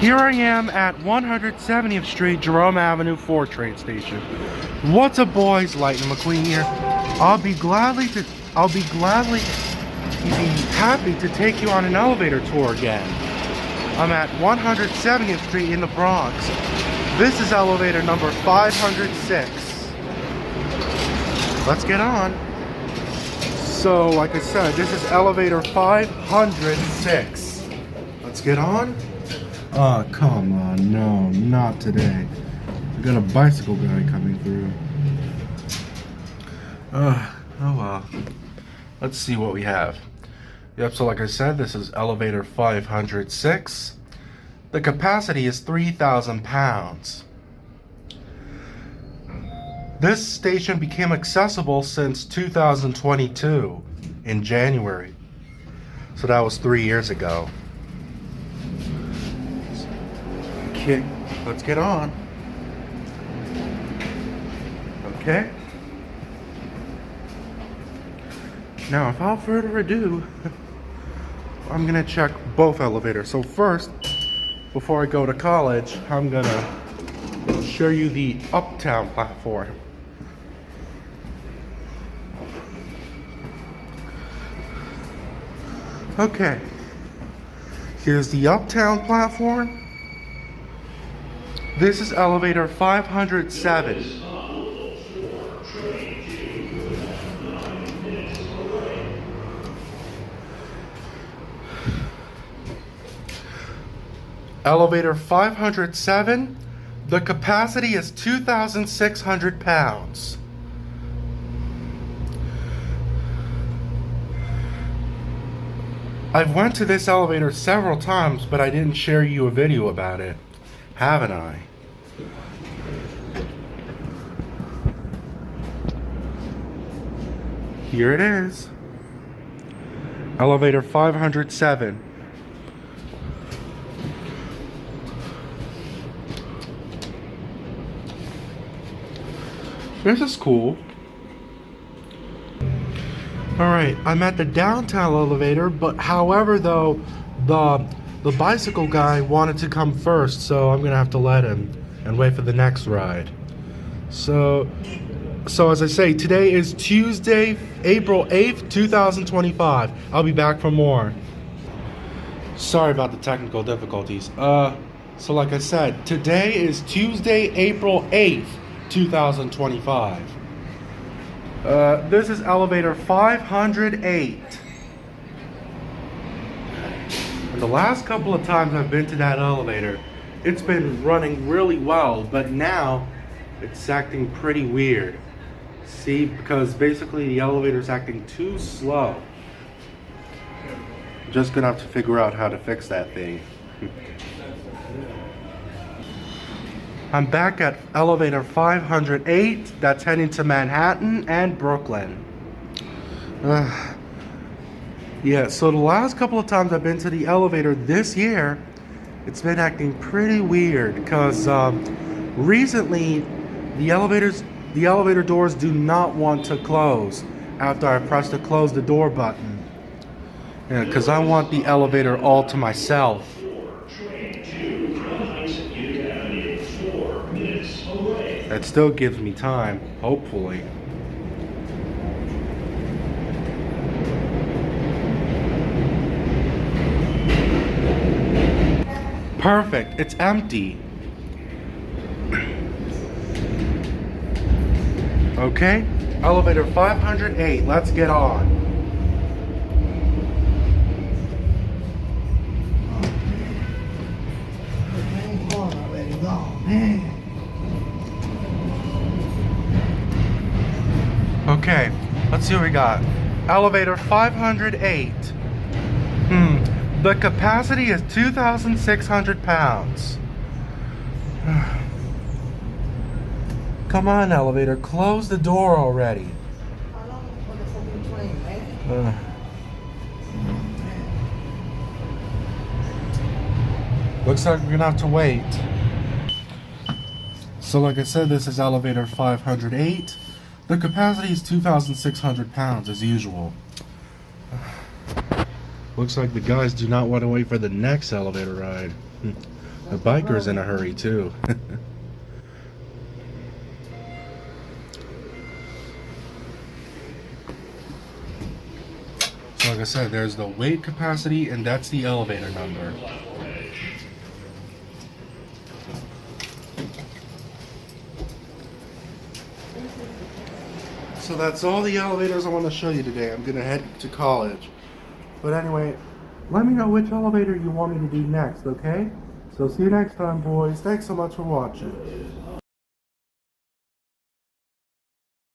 Here I am at 170th Street, Jerome Avenue, 4 train station. What's up, boys? Lightning McQueen here. I'll be happy to take you on an elevator tour again. I'm at 170th Street in the Bronx. This is elevator number 506. Let's get on. So, like I said, this is elevator 506. Let's get on. Oh, come on. No, not today. We got a bicycle guy coming through. Oh well. Let's see what we have. Yep, so like I said, this is elevator 506. The capacity is 3,000 pounds. This station became accessible since 2022 in January. So that was 3 years ago. Okay, let's get on. Okay. Now, without further ado, I'm gonna check both elevators. So first, before I go to college, I'm gonna show you the Uptown platform. Okay, here's the Uptown platform. This is elevator 507. Elevator 507, the capacity is 2,600 pounds. I've went to this elevator several times, but I didn't share you a video about it, haven't I? Here it is. Elevator 507. This is cool. Alright, I'm at the downtown elevator, but however though, the bicycle guy wanted to come first, so I'm gonna have to let him and wait for the next ride. So as I say, today is Tuesday, April 8th, 2025. I'll be back for more. Sorry about the technical difficulties. So like I said, today is Tuesday, April 8th, 2025. This is elevator 508. And the last couple of times I've been to that elevator, it's been running really well, but now it's acting pretty weird. See, because basically the elevator's acting too slow. I'm just gonna have to figure out how to fix that thing. I'm back at elevator 508. That's heading to Manhattan and Brooklyn. Yeah, so the last couple of times I've been to the elevator this year, it's been acting pretty weird because recently the elevator doors do not want to close after I press the close the door button. Yeah, because I want the elevator all to myself. That still gives me time, hopefully. Perfect, it's empty. Okay, elevator 508, let's get on. Okay, let's see what we got. Elevator 508. The capacity is 2,600 pounds. Come on, elevator, close the door already. Looks like we're gonna have to wait. So like I said, this is elevator 508. The capacity is 2,600 pounds as usual. Looks like the guys do not want to wait for the next elevator ride. The biker's in a hurry too. So like I said, there's the weight capacity and that's the elevator number. So that's all the elevators I want to show you today. I'm gonna head to college. But anyway, let me know which elevator you want me to do next, okay? So see you next time, boys. Thanks so much for watching.